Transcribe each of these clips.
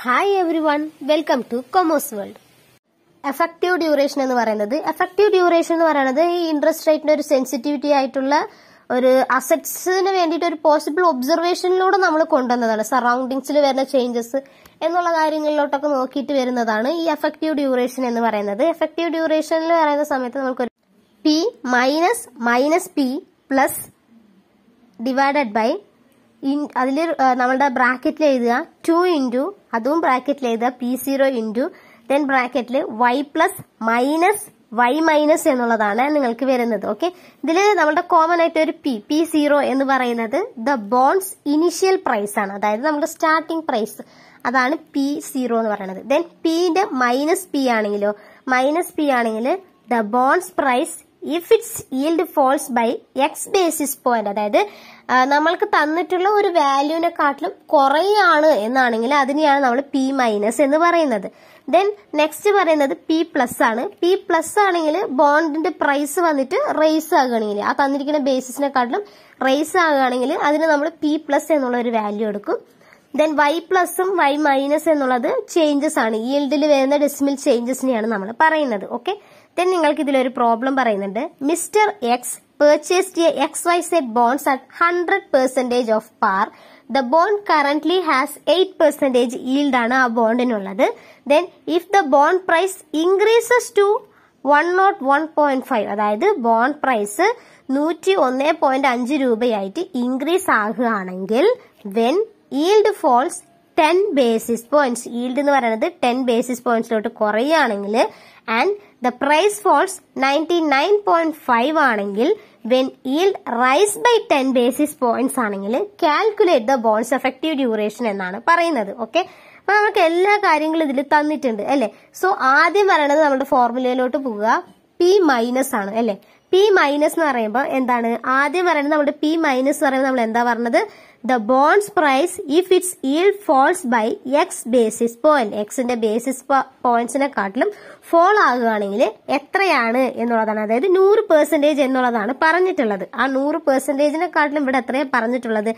Hi every one, welcome two commerce world. Effective duration എന്ന് പറയുന്നത് ഈ ഇൻട്രസ്റ്റ് റേറ്റിന്റെ ഒരു സെൻസിറ്റിവിറ്റി ആയിട്ടുള്ള ഒരു അസറ്റ്സിന് വേണ്ടിയിട്ട് ഒരു പോസിബിൾ ഒബ്സർവേഷനിലൂടെ നമ്മൾ കൊണ്ടുവന്നതാണ്. സറൗണ്ടിങ്സിൽ വരുന്ന ചേഞ്ചസ് എന്നുള്ള കാര്യങ്ങളിലോട്ടൊക്കെ നോക്കിയിട്ട് വരുന്നതാണ് ഈ എഫക്റ്റീവ് ഡ്യൂറേഷൻ എന്ന് പറയുന്നത്. എഫക്റ്റീവ് ഡ്യൂറേഷനിൽ പറയുന്ന സമയത്ത് നമുക്കൊരു P minus P plus divided by അതിൽ നമ്മളുടെ ബ്രാക്കറ്റിൽ എഴുതുക 2 ഇൻറ്റു അതും ബ്രാക്കറ്റിൽ എഴുതുക P0 ഇൻറ്റു ദെൻ ബ്രാക്കറ്റിൽ y plus minus y minus എന്നുള്ളതാണ് നിങ്ങൾക്ക് വരുന്നത്. ഓക്കെ, ഇതിൽ നമ്മുടെ കോമൺ ആയിട്ട് ഒരു P0 എന്ന് പറയുന്നത് ദ ബോൺഡ്സ് ഇനിഷ്യൽ പ്രൈസ് ആണ്, അതായത് നമ്മുടെ സ്റ്റാർട്ടിംഗ് പ്രൈസ്, അതാണ് P0 എന്ന് പറയുന്നത്. ദെൻ പിന്റെ മൈനസ് പി ആണെങ്കിൽ the bonds price if it's yield falls by X basis point, അതായത് നമ്മൾക്ക് തന്നിട്ടുള്ള ഒരു വാല്യൂവിനെക്കാട്ടിലും കുറയാണ് എന്നാണെങ്കിൽ അതിനെയാണ് നമ്മൾ പി മൈനസ് എന്ന് പറയുന്നത്. ദെൻ നെക്സ്റ്റ് പറയുന്നത് പി പ്ലസ് ആണ്. പി പ്ലസ് ആണെങ്കിൽ ബോണ്ടിന്റെ പ്രൈസ് വന്നിട്ട് റേസ് ആകുകയാണെങ്കിൽ, ആ തന്നിരിക്കുന്ന ബേസിസിനെക്കാട്ടിലും റേസ് ആകുകയാണെങ്കിൽ അതിന് നമ്മൾ പി പ്ലസ് എന്നുള്ള ഒരു വാല്യൂ എടുക്കും. ദെൻ വൈ പ്ലസും വൈ മൈനസ് എന്നുള്ളത് ചേഞ്ചസ് ആണ്, yield വരുന്ന ഡെസിമൽ ചേഞ്ചസിനെയാണ് നമ്മൾ പറയുന്നത്. ഓക്കെ, ദെൻ നിങ്ങൾക്ക് ഇതിലൊരു പ്രോബ്ലം പറയുന്നുണ്ട്. Mister X purchased a XYZ bonds at 100% of par. The bond currently has 8% yield ആണ് ആ ബോണ്ടിനുള്ളത്. Then if the bond price increases to 101.5, അതായത് ബോണ്ട് പ്രൈസ് 101.5 രൂപയായിട്ട് ഇൻക്രീസ് ആകുകയാണെങ്കിൽ when yield falls 10 basis points, yield എന്ന് പറയുന്നത് 10 basis pointsലോട്ട് കുറയുകയാണെങ്കിൽ and the price falls 99.5 ആണെങ്കിൽ when yield rise by 10 basis points ആണെങ്കിൽ calculate the bonds effective duration എന്നാണ് പറയുന്നത്. ഓക്കെ, അപ്പൊ നമുക്ക് എല്ലാ കാര്യങ്ങളും ഇതിൽ തന്നിട്ടുണ്ട് അല്ലെ. സോ ആദ്യം പറയണത് നമ്മുടെ ഫോർമുലയിലോട്ട് പോവുക, പി മൈനസ് ആണ് അല്ലെ. പി മൈനസ് എന്ന് പറയുമ്പോൾ എന്താണ് ആദ്യം പറയുന്നത്? നമ്മുടെ പി മൈനസ് എന്ന് പറയുമ്പോൾ നമ്മൾ എന്താ പറഞ്ഞത്? The bonds price if its yield falls by x basis point, xന്റെ ബേസിസ് പോയിന്റ്സിനെക്കാട്ടിലും ഫോൾ ആകുകയാണെങ്കിൽ എത്രയാണ് എന്നുള്ളതാണ്, അതായത് 100% എന്നുള്ളതാണ് പറഞ്ഞിട്ടുള്ളത്. ആ 100%-നെക്കാട്ടിലും ഇവിടെ എത്രയാണ് പറഞ്ഞിട്ടുള്ളത്?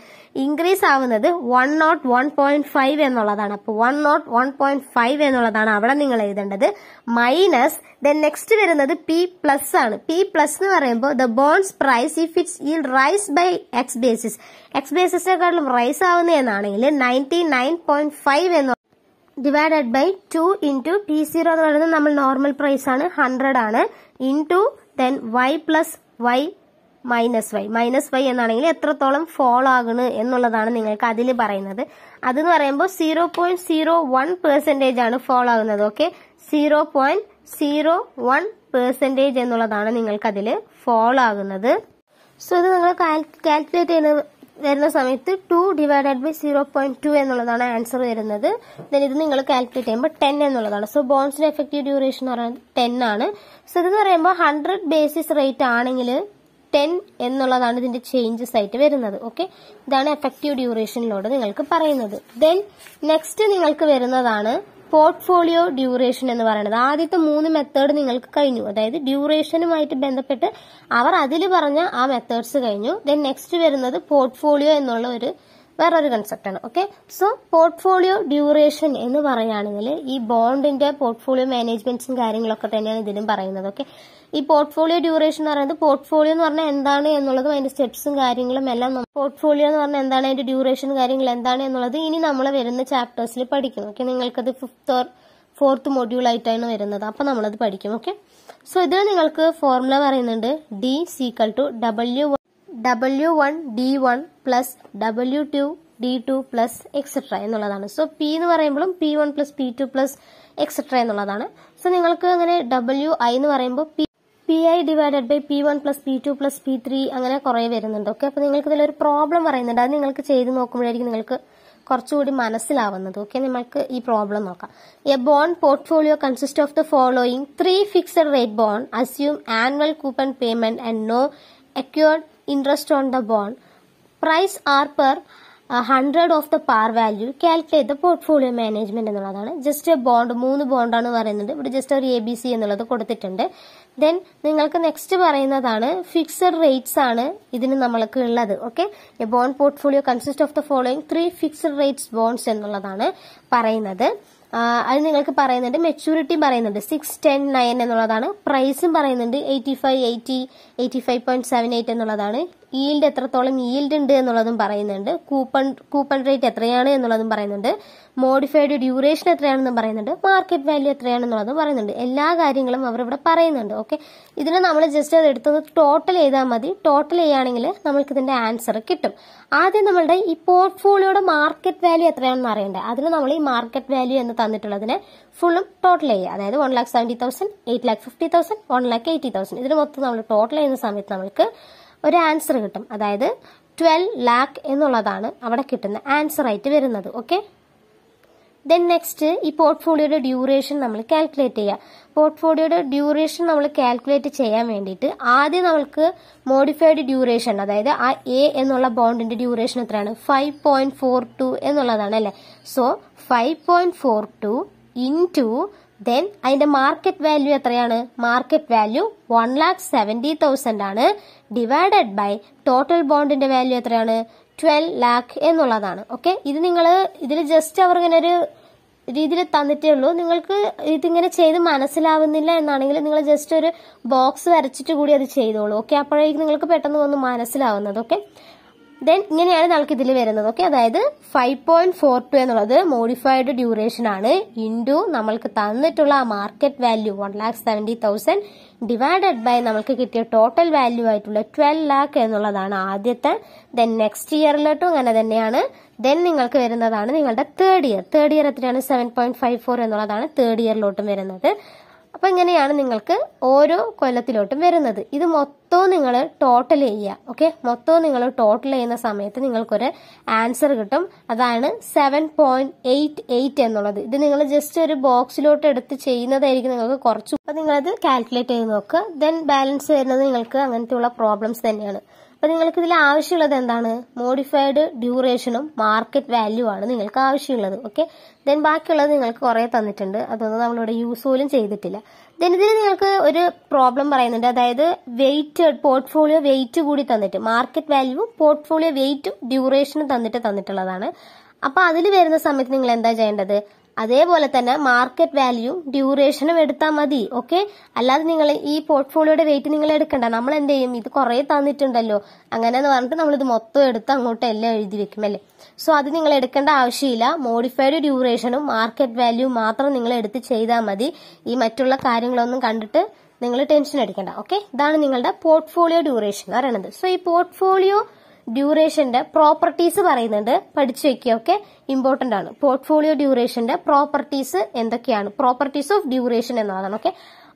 ഇൻക്രീസ് ആവുന്നത് 101.5 എന്നുള്ളതാണ്. അപ്പോൾ 101.5 എന്നുള്ളതാണ് അവിടെ നിങ്ങൾ എഴുതേണ്ടത്. മൈനസ് ദെൻ നെക്സ്റ്റ് വരുന്നത് പി പ്ലസ് ആണ്. പി പ്ലസ് എന്ന് പറയുമ്പോൾ the bonds price if it's yield rise by X ബേസിസിനെക്കാട്ടിലും റൈസ് ആവുന്ന എന്നാണെങ്കിൽ 99.5 എന്ന് ഡിവൈഡഡ് ബൈ 2 ഇൻറ്റു P0 എന്ന് പറയുന്നത് നമ്മൾ നോർമൽ പ്രൈസ് ആണ്, 100 ആണ്, into then y plus y minus Y എന്നാണെങ്കിൽ എത്രത്തോളം ഫോൾ ആകുന്നു എന്നുള്ളതാണ് നിങ്ങൾക്ക് അതിൽ പറയുന്നത്. അതെന്ന് പറയുമ്പോൾ 0.01% ആണ് ഫോൾ ആകുന്നത്. ഓക്കെ, 0.01% എന്നുള്ളതാണ് നിങ്ങൾക്ക് അതിൽ ഫോൾ ആകുന്നത്. സോ ഇത് നിങ്ങൾ കാൽക്കുലേറ്റ് ചെയ്യുന്ന വരുന്ന സമയത്ത് 2 ഡിവൈഡഡ് ബൈ 0.2 എന്നുള്ളതാണ് ആൻസർ വരുന്നത്. ദെൻ ഇത് നിങ്ങൾ കാൽക്കുലേറ്റ് ചെയ്യുമ്പോൾ 10 എന്നുള്ളതാണ്. സോ ബോൺസിന്റെ എഫക്റ്റീവ് ഡ്യൂറേഷൻ എന്ന് പറയുന്നത് 10 ആണ്. സോ ഇതെന്ന് പറയുമ്പോൾ 100 ബേസിസ് റേറ്റ് ആണെങ്കിൽ 10 എന്നുള്ളതാണ് ഇതിന്റെ ചേഞ്ചസ് ആയിട്ട് വരുന്നത്. ഓക്കെ, ഇതാണ് എഫക്റ്റീവ് ഡ്യൂറേഷനിലോട് നിങ്ങൾക്ക് പറയുന്നത്. ദെൻ നെക്സ്റ്റ് നിങ്ങൾക്ക് വരുന്നതാണ് പോർട്ട്ഫോളിയോ ഡ്യൂറേഷൻ എന്ന് പറയുന്നത്. ആദ്യത്തെ 3 മെത്തേഡ് നിങ്ങൾക്ക് കഴിഞ്ഞു, അതായത് ഡ്യൂറേഷനുമായിട്ട് ബന്ധപ്പെട്ട് അവർ അതിൽ പറഞ്ഞ ആ മെത്തേഡ്സ് കഴിഞ്ഞു. ദെൻ നെക്സ്റ്റ് വരുന്നത് പോർട്ട്ഫോളിയോ എന്നുള്ള വേറൊരു കൺസെപ്റ്റ് ആണ്. ഓക്കെ, സോ പോർട്ട്ഫോളിയോ ഡ്യൂറേഷൻ എന്ന് പറയുകയാണെങ്കിൽ ഈ ബോണ്ടിന്റെ പോർട്ട്ഫോളിയോ മാനേജ്മെന്റ്സും കാര്യങ്ങളൊക്കെ തന്നെയാണ് ഇതിലും പറയുന്നത്. ഓക്കെ, ഈ പോർട്ട്ഫോളിയോ ഡ്യൂറേഷൻ എന്ന് പറയുന്നത് പോർട്ട്ഫോളിയോ എന്ന് പറഞ്ഞാൽ എന്താണ് എന്നുള്ളതും അതിന്റെ സ്റ്റെപ്സും കാര്യങ്ങളും എല്ലാം പോർട്ട്ഫോളിയോ എന്ന് പറഞ്ഞാൽ എന്താണ്, അതിന്റെ ഡ്യൂറേഷൻ കാര്യങ്ങൾ എന്താണ് എന്നുള്ളത് ഇനി നമ്മൾ വരുന്ന ചാപ്റ്റേഴ്സിൽ പഠിക്കും. ഓക്കെ, നിങ്ങൾക്കത് 5th or 4th മൊഡ്യൂൾ ആയിട്ടാണ് വരുന്നത്, അപ്പൊ നമ്മളത് പഠിക്കും. ഓക്കെ, സോ ഇത് നിങ്ങൾക്ക് ഫോർമുല പറയുന്നുണ്ട് D equal to W1 D1 plus W2 D2 plus et cetera എന്നുള്ളതാണ്. സോ പി എന്ന് പറയുമ്പോഴും P1 plus P2 plus et cetera എന്നുള്ളതാണ്. സോ നിങ്ങൾക്ക് അങ്ങനെ WI എന്ന് പറയുമ്പോൾ PI divided by P1 plus P2 plus P3 അങ്ങനെ കുറെ വരുന്നുണ്ട്. ഓക്കെ, അപ്പൊ നിങ്ങൾക്ക് ഇതിലൊരു പ്രോബ്ലം പറയുന്നുണ്ട്, അത് നിങ്ങൾക്ക് ചെയ്ത് നോക്കുമ്പോഴായിരിക്കും നിങ്ങൾക്ക് കുറച്ചുകൂടി മനസ്സിലാവുന്നത്. ഓക്കെ, നമുക്ക് ഈ പ്രോബ്ലം നോക്കാം. A bond portfolio consist of the following 3 fixed rate bond, assume annual coupon payment and no accrued interest on the bond. Price are per 100 of the par value calculate the portfolio management എന്നുള്ളതാണ്. Just bond 3 ബോണ്ടാണ് പറയുന്നത്. ഇവിടെ just ഒരു ABC എന്നുള്ളത് കൊടുത്തിട്ടുണ്ട്. Then നിങ്ങൾക്ക് next പറയുന്നതാണ് fixed rates ആണ് ഇതിന് നമ്മൾക്ക് ഉള്ളത്. Okay, bond portfolio consist of the following 3 fixed rates bonds എന്നുള്ളതാണ് പറയുന്നത്. അത് നിങ്ങൾക്ക് പറയുന്നുണ്ട്. മെച്യൂരിറ്റി പറയുന്നുണ്ട് 6, 10, 9 എന്നുള്ളതാണ്. പ്രൈസും പറയുന്നുണ്ട് 85, 80, 85.78 എന്നുള്ളതാണ്. ഈൽഡ് എത്രത്തോളം ഈൽഡ് ഉണ്ട് എന്നുള്ളതും പറയുന്നുണ്ട്. കൂപ്പൺ റേറ്റ് എത്രയാണ് എന്നുള്ളതും പറയുന്നുണ്ട്. മോഡിഫൈഡ് ഡ്യൂറേഷൻ എത്രയാണെന്നും പറയുന്നുണ്ട്. മാർക്കറ്റ് വാല്യൂ എത്രയാണെന്നുള്ളതും പറയുന്നുണ്ട്. എല്ലാ കാര്യങ്ങളും അവർ ഇവിടെ പറയുന്നുണ്ട്. ഓക്കെ, ഇതിന് നമ്മൾ ജസ്റ്റ് അത് എടുത്തത് ടോട്ടൽ ചെയ്താൽ മതി. ടോട്ടൽ ചെയ്യുകയാണെങ്കിൽ നമ്മൾക്ക് ഇതിന്റെ ആൻസർ കിട്ടും. ആദ്യം നമ്മളുടെ ഈ പോർട്ട്ഫോളിയോയുടെ മാർക്കറ്റ് വാല്യൂ എത്രയാണെന്ന് അറിയണ്ടേ. അതിൽ നമ്മൾ ഈ മാർക്കറ്റ് വാല്യൂ എന്ന് തന്നിട്ടുള്ളതിനെ ഫുള്ളും ടോട്ടൽ ചെയ്യുക. അതായത് 1,70,000, 8,50,000, 1,80,000 ഇതിന് മൊത്തം നമ്മൾ ടോട്ടൽ ചെയ്യുന്ന സമയത്ത് നമ്മൾക്ക് ഒരു ആൻസർ കിട്ടും. അതായത് 12 lakh എന്നുള്ളതാണ് അവിടെ കിട്ടുന്ന ആൻസർ ആയിട്ട് വരുന്നത്. ഓക്കെ, ദെൻ നെക്സ്റ്റ് ഈ പോർട്ട്ഫോളിയോയുടെ ഡ്യൂറേഷൻ നമ്മൾ കാൽക്കുലേറ്റ് ചെയ്യുക. പോർട്ട്ഫോളിയോയുടെ ഡ്യൂറേഷൻ നമ്മൾ കാൽക്കുലേറ്റ് ചെയ്യാൻ വേണ്ടിയിട്ട് ആദ്യം നമ്മൾക്ക് മോഡിഫൈഡ് ഡ്യൂറേഷൻ, അതായത് ആ A എന്നുള്ള ബോണ്ടിന്റെ ഡ്യൂറേഷൻ എത്രയാണ്? 5.42 എന്നുള്ളതാണ് അല്ലെ. സോ 5.42 ഇൻറ്റു ദെൻ അതിന്റെ മാർക്കറ്റ് വാല്യൂ എത്രയാണ്? മാർക്കറ്റ് വാല്യൂ 1,70,000 ആണ്. ഡിവൈഡഡ് ബൈ ടോട്ടൽ ബോണ്ടിന്റെ വാല്യൂ എത്രയാണ്? 12 lakh എന്നുള്ളതാണ്. ഓക്കെ, ഇത് നിങ്ങൾ ഇതിൽ ജസ്റ്റ് അവർ ഇങ്ങനെ ഒരു രീതിയിൽ തന്നിട്ടേ ഉള്ളൂ. നിങ്ങൾക്ക് ഇതിങ്ങനെ ചെയ്ത് മനസ്സിലാവുന്നില്ല എന്നാണെങ്കിൽ നിങ്ങൾ ജസ്റ്റ് ഒരു ബോക്സ് വരച്ചിട്ട് കൂടി അത് ചെയ്തോളൂ. ഓക്കെ, അപ്പോഴേക്കും നിങ്ങൾക്ക് പെട്ടെന്ന് വന്ന് മനസ്സിലാവുന്നത്. ഓക്കെ, ദെൻ ഇങ്ങനെയാണ് നമുക്ക് ഇതിൽ വരുന്നത്. ഓക്കെ, അതായത് 5.42 എന്നുള്ളത് മോഡിഫൈഡ് ഡ്യൂറേഷൻ ആണ്. ഇൻറ്റു നമ്മൾക്ക് തന്നിട്ടുള്ള മാർക്കറ്റ് വാല്യൂ 1,70,000 ഡിവൈഡഡ് ബൈ നമ്മൾക്ക് കിട്ടിയ ടോട്ടൽ വാല്യൂ ആയിട്ടുള്ള 12 lakh എന്നുള്ളതാണ് ആദ്യത്തെ. ദെൻ നെക്സ്റ്റ് ഇയറിലോട്ടും അങ്ങനെ തന്നെയാണ്. ദെൻ നിങ്ങൾക്ക് വരുന്നതാണ് നിങ്ങളുടെ തേർഡ് ഇയർ എത്രയാണ്? 7.54 എന്നുള്ളതാണ് തേർഡ് ഇയറിലോട്ടും വരുന്നത്. അപ്പൊ ഇങ്ങനെയാണ് നിങ്ങൾക്ക് ഓരോ കൊല്ലത്തിലോട്ടും വരുന്നത്. ഇത് മൊത്തവും നിങ്ങൾ ടോട്ടൽ ചെയ്യുക. ഓക്കെ, മൊത്തവും നിങ്ങൾ ടോട്ടൽ ചെയ്യുന്ന സമയത്ത് നിങ്ങൾക്കൊരു ആൻസർ കിട്ടും. അതാണ് 7.88 എന്നുള്ളത്. ഇത് നിങ്ങൾ ജസ്റ്റ് ഒരു ബോക്സിലോട്ട് എടുത്ത് ചെയ്യുന്നതായിരിക്കും നിങ്ങൾക്ക് കുറച്ച്. അപ്പൊ നിങ്ങളത് കാൽക്കുലേറ്റ് ചെയ്ത് നോക്കുക. ദെൻ ബാലൻസ് വരുന്നത് നിങ്ങൾക്ക് അങ്ങനത്തെയുള്ള പ്രോബ്ലംസ് തന്നെയാണ്. അപ്പൊ നിങ്ങൾക്ക് ഇതിൽ ആവശ്യമുള്ളത് എന്താണ്? മോഡിഫൈഡ് ഡ്യൂറേഷനും മാർക്കറ്റ് വാല്യൂ ആണ് നിങ്ങൾക്ക് ആവശ്യമുള്ളത്. ഓക്കെ, ദെൻ ബാക്കിയുള്ളത് നിങ്ങൾക്ക് കുറെ തന്നിട്ടുണ്ട്. അതൊന്നും നമ്മളിവിടെ യൂസ് പോലും ചെയ്തിട്ടില്ല. ദെൻ ഇതിൽ നിങ്ങൾക്ക് ഒരു പ്രോബ്ലം പറയുന്നുണ്ട്. അതായത് വെയിറ്റ്, പോർട്ട്ഫോളിയോ വെയിറ്റ് കൂടി തന്നിട്ട് മാർക്കറ്റ് വാല്യൂവും പോർട്ട്ഫോളിയോ വെയിറ്റും ഡ്യൂറേഷനും തന്നിട്ടുള്ളതാണ്. അപ്പൊ അതിൽ വരുന്ന സമയത്ത് നിങ്ങൾ എന്താ ചെയ്യേണ്ടത്? അതേപോലെ തന്നെ മാർക്കറ്റ് വാല്യൂ ഡ്യൂറേഷനും എടുത്താൽ മതി. ഓക്കെ, അല്ലാതെ നിങ്ങൾ ഈ പോർട്ട്ഫോളിയോയുടെ വെയിറ്റ് നിങ്ങൾ എടുക്കണ്ട. നമ്മൾ എന്ത് ചെയ്യും? ഇത് കുറെ തന്നിട്ടുണ്ടല്ലോ അങ്ങനെയെന്ന് പറഞ്ഞിട്ട് നമ്മൾ ഇത് മൊത്തം എടുത്ത് അങ്ങോട്ട് എല്ലാം എഴുതി വെക്കും അല്ലേ. സോ അത് നിങ്ങൾ എടുക്കേണ്ട ആവശ്യമില്ല. മോഡിഫൈഡ് ഡ്യൂറേഷനും മാർക്കറ്റ് വാല്യൂ മാത്രം നിങ്ങൾ എടുത്ത് ചെയ്താൽ മതി. ഈ മറ്റുള്ള കാര്യങ്ങളൊന്നും കണ്ടിട്ട് നിങ്ങൾ ടെൻഷൻ അടിക്കണ്ട. ഓക്കെ, ഇതാണ് നിങ്ങളുടെ പോർട്ട്ഫോളിയോ ഡ്യൂറേഷൻ എന്ന് പറയുന്നത്. സോ ഈ പോർട്ട്ഫോളിയോ ഡ്യൂറേഷന്റെ പ്രോപ്പർട്ടീസ് പറയുന്നുണ്ട്, പഠിച്ചു വെക്കുക. ഓക്കെ, ഇമ്പോർട്ടന്റ് ആണ്. പോർട്ട്ഫോളിയോ ഡ്യൂറേഷന്റെ പ്രോപ്പർട്ടീസ് എന്തൊക്കെയാണ്? പ്രോപ്പർട്ടീസ് ഓഫ് ഡ്യൂറേഷൻ എന്നതാണ്. ഓക്കെ,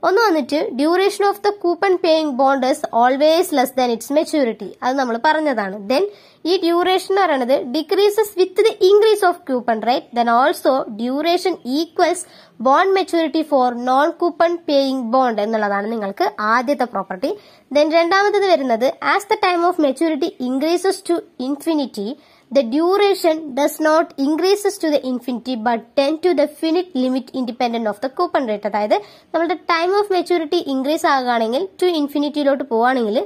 ഒന്ന് വന്നിട്ട് duration of the coupon paying bond is always less than its maturity. അത് നമ്മൾ പറഞ്ഞതാണ്. ദെൻ ഈ ഡ്യൂറേഷൻ എന്ന് പറയുന്നത് decreases with the increase of coupon rate. Then also duration equals bond maturity for non coupon paying bond എന്നുള്ളതാണ് നിങ്ങൾക്ക് ആദ്യത്തെ property. Then രണ്ടാമത്തത് വരുന്നത് as the time of maturity increases to infinity the duration does not increases to the infinity but tend to the finite limit independent of the coupon rate. അതായത് നമ്മുടെ time of maturity increase ആകുകയാണെങ്കിൽ to ഇൻഫിനിറ്റിയിലോട്ട് പോവുകയാണെങ്കിൽ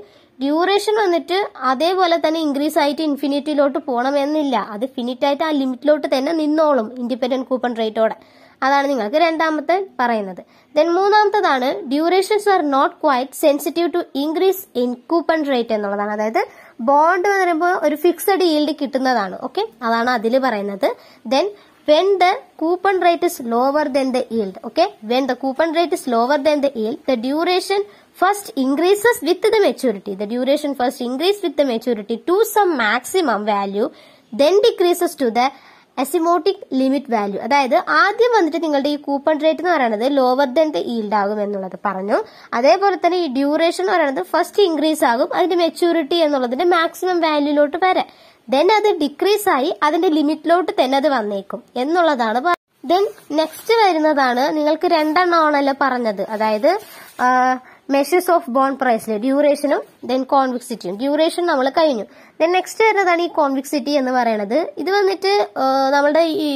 duration വന്നിട്ട് അതേപോലെ തന്നെ increase ആയിട്ട് ഇൻഫിനിറ്റിയിലോട്ട് പോകണമെന്നില്ല. അത് ഫിനിറ്റ് ആയിട്ട് ആ ലിമിറ്റിലോട്ട് തന്നെ നിന്നോളും ഇൻഡിപെൻഡന്റ് കൂപ്പൺ റേറ്റോടെ. അതാണ് നിങ്ങൾക്ക് രണ്ടാമത്തെ പറയുന്നത്. ദെൻ മൂന്നാമത്തതാണ് durations are not quite sensitive to increase in coupon rate എന്നുള്ളതാണ്. അതായത് ബോണ്ട് എന്ന് പറയുമ്പോൾ ഒരു ഫിക്സഡ് ഈൽഡ് കിട്ടുന്നതാണ്. ഓക്കെ, അതാണ് അതിൽ പറയുന്നത്. Then when the coupon rate is lower than the yield. Okay, when the coupon rate is lower than the yield, the duration first increases with the maturity. The duration first increases with the maturity to some maximum value, then decreases to the asymptotic limit value. അതായത് ആദ്യം വന്നിട്ട് നിങ്ങളുടെ ഈ coupon rate എന്ന് പറയുന്നത് lower then the yield ആകും എന്നുള്ളത് പറഞ്ഞു. അതേപോലെ തന്നെ ഈ ഡ്യൂറേഷൻ എന്ന് പറയുന്നത് ഫസ്റ്റ് ഇൻക്രീസ് ആകും അതിന്റെ മെച്യൂരിറ്റി എന്നുള്ളതിന്റെ മാക്സിമം വാല്യൂലോട്ട് വരെ. ദെൻ അത് ഡിക്രീസ് ആയി അതിന്റെ ലിമിറ്റിലോട്ട് തന്നെ അത് വന്നേക്കും എന്നുള്ളതാണ്. ദെൻ നെക്സ്റ്റ് വരുന്നതാണ് നിങ്ങൾക്ക് രണ്ടെണ്ണമാണല്ലോ പറഞ്ഞത്. അതായത് മെഷേഴ്സ് ഓഫ് ബോണ്ട് പ്രൈസിൽ ഡ്യൂറേഷനും ദെൻ കോൺവിക്സിറ്റിയും. ഡ്യൂറേഷൻ നമ്മൾ കഴിഞ്ഞു. ദെൻ നെക്സ്റ്റ് വരുന്നതാണ് ഈ കോൺവിക്സിറ്റി എന്ന് പറയുന്നത്. ഇത് വന്നിട്ട് നമ്മുടെ ഈ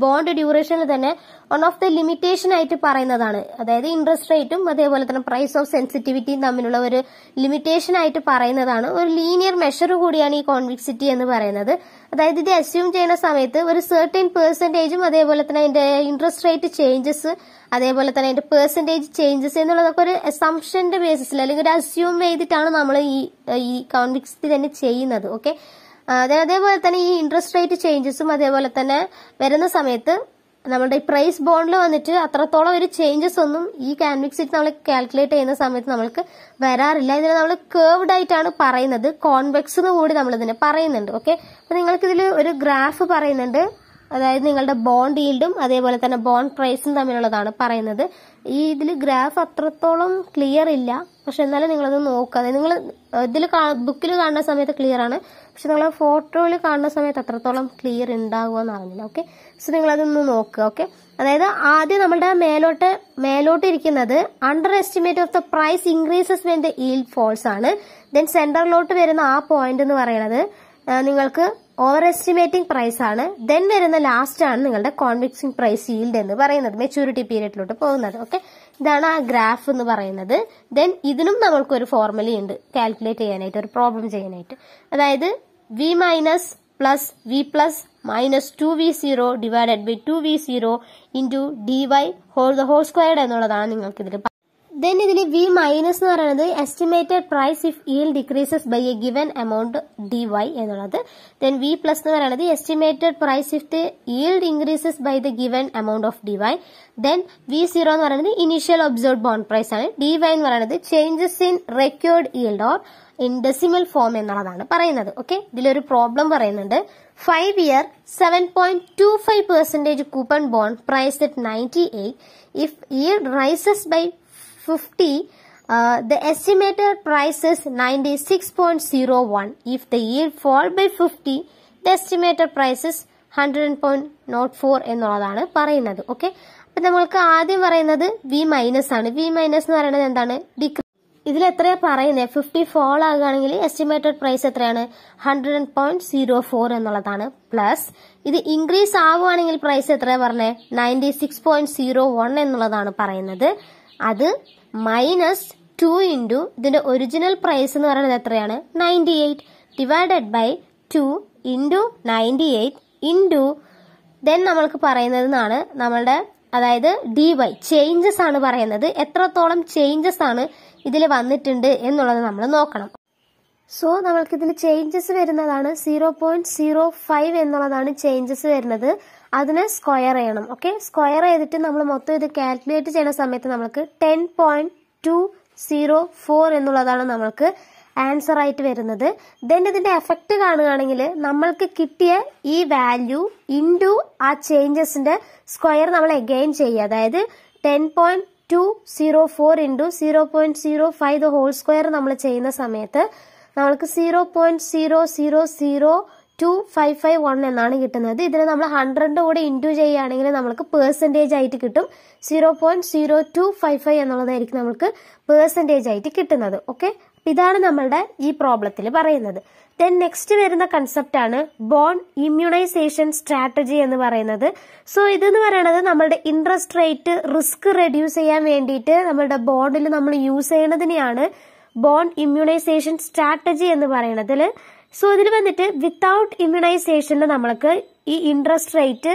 ബോണ്ട് ഡ്യൂറേഷനിൽ തന്നെ വൺ ഓഫ് ദ ലിമിറ്റേഷൻ ആയിട്ട് പറയുന്നതാണ്. അതായത് ഇൻട്രസ്റ്റ് റേറ്റും അതേപോലെ തന്നെ പ്രൈസ് ഓഫ് സെൻസിറ്റിവിറ്റിയും തമ്മിലുള്ള ഒരു ലിമിറ്റേഷൻ ആയിട്ട് പറയുന്നതാണ്. ഒരു ലീനിയർ മെഷർ കൂടിയാണ് ഈ കോൺവിക്സിറ്റി എന്ന് പറയുന്നത്. അതായത് ഇത് അസ്യൂം ചെയ്യുന്ന സമയത്ത് ഒരു സെർട്ടൻ പെർസെന്റേജും അതേപോലെ തന്നെ അതിന്റെ ഇൻട്രസ്റ്റ് റേറ്റ് ചേഞ്ചസ് അതേപോലെ തന്നെ അതിന്റെ പെർസെന്റേജ് ചേഞ്ചസ് എന്നുള്ളതൊക്കെ ഒരു അസംഷന്റെ ബേസിസിൽ അല്ലെങ്കിൽ ഒരു അസ്യൂം ചെയ്തിട്ടാണ് നമ്മൾ ഈ കോൺവിക്സിറ്റി തന്നെ ചെയ്യുന്നത്. ഓക്കെ, അതേപോലെ തന്നെ ഈ ഇൻട്രസ്റ്റ് റേറ്റ് ചേഞ്ചസും അതേപോലെ തന്നെ വരുന്ന സമയത്ത് നമ്മുടെ ഈ പ്രൈസ് ബോണ്ടിൽ വന്നിട്ട് അത്രത്തോളം ഒരു ചേഞ്ചസ് ഒന്നും ഈ കോൺവിക്സിറ്റി നമ്മൾ കാൽക്കുലേറ്റ് ചെയ്യുന്ന സമയത്ത് നമ്മൾക്ക് വരാറില്ല. ഇതിനെ നമ്മൾ കേർവ്ഡ് ആയിട്ടാണ് പറയുന്നത്. കോൺവെക്സ് എന്ന് കൂടി നമ്മൾ ഇതിനെ പറയുന്നുണ്ട്. ഓക്കെ, അപ്പൊ നിങ്ങൾക്ക് ഇതിൽ ഒരു ഗ്രാഫ് പറയുന്നുണ്ട്. അതായത് നിങ്ങളുടെ ബോണ്ട് ഈൽഡും അതേപോലെ തന്നെ ബോണ്ട് പ്രൈസും തമ്മിലുള്ളതാണ് പറയുന്നത്. ഈ ഇതിൽ ഗ്രാഫ് അത്രത്തോളം ക്ലിയർ ഇല്ല, പക്ഷെ എന്നാലും നിങ്ങളത് നോക്കുക. അതായത് നിങ്ങൾ ഇതിൽ ബുക്കിൽ കാണുന്ന സമയത്ത് ക്ലിയർ ആണ്, പക്ഷെ നിങ്ങൾ ഫോട്ടോയിൽ കാണുന്ന സമയത്ത് അത്രത്തോളം ക്ലിയർ ഉണ്ടാവുക എന്ന് അറിഞ്ഞില്ല. ഓക്കെ, സോ നിങ്ങളതൊന്ന് നോക്കുക. ഓക്കെ, അതായത് ആദ്യം നമ്മളുടെ മേലോട്ട് ഇരിക്കുന്നത് under estimate of the price increases when the yield falls ആണ്. ദെൻ സെന്ററിലോട്ട് വരുന്ന ആ പോയിന്റ് എന്ന് പറയുന്നത് നിങ്ങൾക്ക് ഓവർ എസ്റ്റിമേറ്റിംഗ് പ്രൈസ് ആണ്. ദെൻ വരുന്ന ലാസ്റ്റ് ആണ് നിങ്ങളുടെ കോൺവിക്സിംഗ് പ്രൈസ് ഈൽഡ് എന്ന് പറയുന്നത്, മെച്യൂരിറ്റി പീരിയഡിലോട്ട് പോകുന്നത്. ഓക്കെ, ഇതാണ് ആ ഗ്രാഫ് എന്ന് പറയുന്നത്. ദെൻ ഇതിനും നമ്മൾക്കൊരു ഫോർമുല ഉണ്ട് കാൽക്കുലേറ്റ് ചെയ്യാനായിട്ട്, ഒരു പ്രോബ്ലം ചെയ്യാനായിട്ട്. അതായത് v minus plus v plus minus 2v0 divided by 2v0 into d y whole squared എന്നുള്ളതാണ് നിങ്ങൾക്ക് ഇതിൽ. ദെൻ ഇതിൽ വി മൈനസ് എന്ന് പറയുന്നത് estimated price if yield decreases by a given amount d y എന്നുള്ളത്. ദെൻ വി പ്ലസ് എന്ന് പറയുന്നത് estimated price if the yield increases by the given amount of d y. Then v0 എന്ന് പറയുന്നത് initial observed bond price ആണ്. D y എന്ന് പറയുന്നത് changes in record yield or in decimal form എന്നുള്ളതാണ് പറയുന്നത്. Okay, ഇതിലൊരു പ്രോബ്ലം പറയുന്നുണ്ട്. 5 year 7.25% coupon bond priced at 98. If yield rises by 50, the estimated price is 96.01. If the yield fall by 50, the estimated price is 100.04 എന്നുള്ളതാണ് പറയുന്നത്. Okay, അപ്പൊ നമ്മൾക്ക് ആദ്യം പറയുന്നത് വി മൈനസ് ആണ്. വി മൈനസ് എന്ന് പറയുന്നത് എന്താണ്? ഇതിൽ എത്രയാ പറയുന്നത്? 50 ഫോൾ ആകുകയാണെങ്കിൽ എസ്റ്റിമേറ്റഡ് പ്രൈസ് എത്രയാണ്? 100.04 എന്നുള്ളതാണ്. പ്ലസ് ഇത് ഇൻക്രീസ് ആവുകയാണെങ്കിൽ പ്രൈസ് എത്രയാ പറഞ്ഞത്? 96.01 എന്നുള്ളതാണ് പറയുന്നത്. അത് മൈനസ് 2 ഇൻറ്റു ഇതിന്റെ ഒറിജിനൽ പ്രൈസ് എന്ന് പറയുന്നത് എത്രയാണ്? 98 divided by 2 into 98 into then നമ്മൾക്ക് പറയുന്നതെന്നാണ് നമ്മളുടെ, അതായത് ഡി വൈ ചേഞ്ചസ് ആണ് പറയുന്നത്. എത്രത്തോളം ചേഞ്ചസ് ആണ് ഇതിൽ വന്നിട്ടുണ്ട് എന്നുള്ളത് നമ്മൾ നോക്കണം. സോ നമ്മൾക്ക് ഇതിൽ ചേഞ്ചസ് വരുന്നതാണ് 0.05 എന്നുള്ളതാണ് ചേഞ്ചസ് വരുന്നത്. അതിനെ സ്ക്വയർ ചെയ്യണം. ഓക്കെ, സ്ക്വയർ ചെയ്തിട്ട് നമ്മൾ മൊത്തം ഇത് കാൽക്കുലേറ്റ് ചെയ്യുന്ന സമയത്ത് നമുക്ക് 10.204 എന്നുള്ളതാണ് നമ്മൾക്ക് ആൻസർ ആയിട്ട് വരുന്നത്. ദെൻ ഇതിന്റെ എഫക്ട് കാണുകയാണെങ്കിൽ നമ്മൾക്ക് കിട്ടിയ ഈ വാല്യൂ ഇൻറ്റു ആ ചേഞ്ചസിന്റെ സ്ക്വയർ നമ്മൾ എഗെയിൻ ചെയ്യുക. അതായത് 10.204 ഇൻറ്റു 0.05 ദ ഹോൾ സ്ക്വയർ നമ്മൾ ചെയ്യുന്ന സമയത്ത് നമ്മൾക്ക് 0.000255 എന്നാണ് കിട്ടുന്നത്. ഇതിന് നമ്മൾ 100 കൂടെ ഇൻറ്റു ചെയ്യുകയാണെങ്കിൽ നമ്മൾക്ക് പെർസെൻറ്റേജ് ആയിട്ട് കിട്ടും. 0.0255 എന്നുള്ളതായിരിക്കും നമ്മൾക്ക് പെർസെൻറ്റേജ് ആയിട്ട് കിട്ടുന്നത്. ഓക്കെ, ഇതാണ് നമ്മളുടെ ഈ പ്രോബ്ലത്തിൽ പറയുന്നത്. ദെൻ നെക്സ്റ്റ് വരുന്ന കൺസെപ്റ്റ് ആണ് ബോണ്ട് ഇമ്മ്യൂണൈസേഷൻ സ്ട്രാറ്റജി എന്ന് പറയുന്നത്. സോ ഇതെന്ന് പറയുന്നത് നമ്മളുടെ ഇൻട്രസ്റ്റ് റേറ്റ് റിസ്ക് റെഡ്യൂസ് ചെയ്യാൻ വേണ്ടിയിട്ട് നമ്മളുടെ ബോണ്ടിൽ നമ്മൾ യൂസ് ചെയ്യണതിനെയാണ് ബോണ്ട് ഇമ്മ്യൂണൈസേഷൻ സ്ട്രാറ്റജി എന്ന് പറയുന്നതിൽ. സോ ഇതിൽ വന്നിട്ട് വിത്തൗട്ട് ഇമ്മ്യൂണൈസേഷനിൽ നമ്മൾക്ക് ഈ ഇൻട്രസ്റ്റ് റേറ്റ്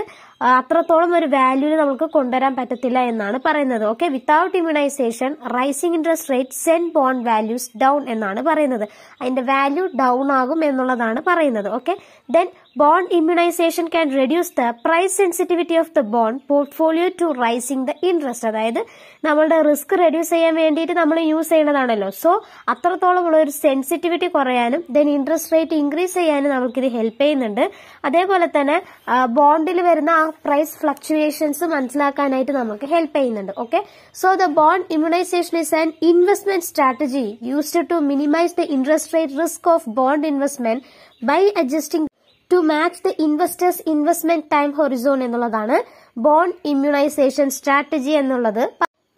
അത്രത്തോളം ഒരു വാല്യൂവിൽ നമുക്ക് കൊണ്ടുവരാൻ പറ്റത്തില്ല എന്നാണ് പറയുന്നത്. Okay, without immunisation rising interest rate send bond values down എന്നാണ് പറയുന്നത്. അതിന്റെ വാല്യൂ ഡൗൺ ആകും എന്നുള്ളതാണ് പറയുന്നത്. Okay, then bond immunisation can reduce the price sensitivity of the bond portfolio to rising the interest. അതായത് നമ്മളുടെ റിസ്ക് റെഡ്യൂസ് ചെയ്യാൻ വേണ്ടിയിട്ട് നമ്മൾ യൂസ് ചെയ്യുന്നതാണല്ലോ. സോ അത്രത്തോളം ഉള്ള ഒരു സെൻസിറ്റിവിറ്റി കുറയാനും ദെൻ ഇൻട്രസ്റ്റ് റേറ്റ് ഇൻക്രീസ് ചെയ്യാനും നമുക്കിത് ഹെൽപ്പ് ചെയ്യുന്നുണ്ട്. അതേപോലെ തന്നെ ബോണ്ടിൽ വരുന്ന ആ പ്രൈസ് ഫ്ലക്ച്വേഷൻസ് മനസ്സിലാക്കാനായിട്ട് നമുക്ക് ഹെൽപ്പ് ചെയ്യുന്നുണ്ട്. Okay, so the bond immunisation is an investment strategy used to minimise the interest rate risk of bond investment by adjusting to match the investors investment time horizon എന്നുള്ളതാണ് bond immunisation strategy എന്നുള്ളത്.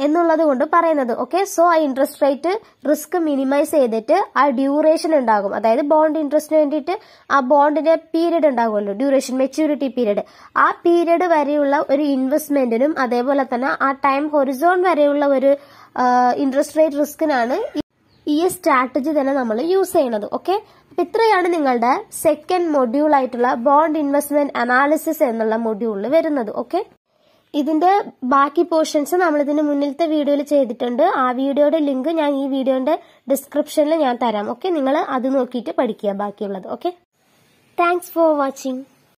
എന്നുള്ളത് കൊണ്ട് പറയുന്നത്. Okay, so ആ interest rate risk minimise ചെയ്തിട്ട് ആ duration ഉണ്ടാകും. അതായത് ബോണ്ട് ഇൻട്രസ്റ്റിന് വേണ്ടിയിട്ട് ആ ബോണ്ടിന്റെ പീരീഡ് ഉണ്ടാകുമല്ലോ, ഡ്യൂറേഷൻ, മെച്യൂരിറ്റി പീരീഡ്. ആ പീരീഡ് വരെയുള്ള ഒരു ഇൻവെസ്റ്റ്മെന്റിനും അതേപോലെ തന്നെ ആ ടൈം ഹൊറിസോൺ വരെയുള്ള ഒരു ഇൻട്രസ്റ്റ് റേറ്റ് റിസ്കിനാണ് ഈ സ്ട്രാറ്റജി തന്നെ നമ്മൾ യൂസ് ചെയ്യുന്നത്. ഓക്കെ, അപ്പൊ ഇത്രയാണ് നിങ്ങളുടെ സെക്കൻഡ് മൊഡ്യൂൾ ആയിട്ടുള്ള ബോണ്ട് ഇൻവെസ്റ്റ്മെന്റ് അനാലിസിസ് എന്നുള്ള മൊഡ്യൂളിൽ വരുന്നത്. ഓക്കെ, ഇതിന്റെ ബാക്കി പോർഷൻസ് നമ്മൾ ഇതിന് മുന്നിലത്തെ വീഡിയോയിൽ ചെയ്തിട്ടുണ്ട്. ആ വീഡിയോയുടെ ലിങ്ക് ഞാൻ ഈ വീഡിയോന്റെ ഡിസ്ക്രിപ്ഷനിൽ ഞാൻ തരാം. ഓക്കെ, നിങ്ങൾ അത് നോക്കിയിട്ട് പഠിക്കുക ബാക്കിയുള്ളത്. Okay, thanks for watching.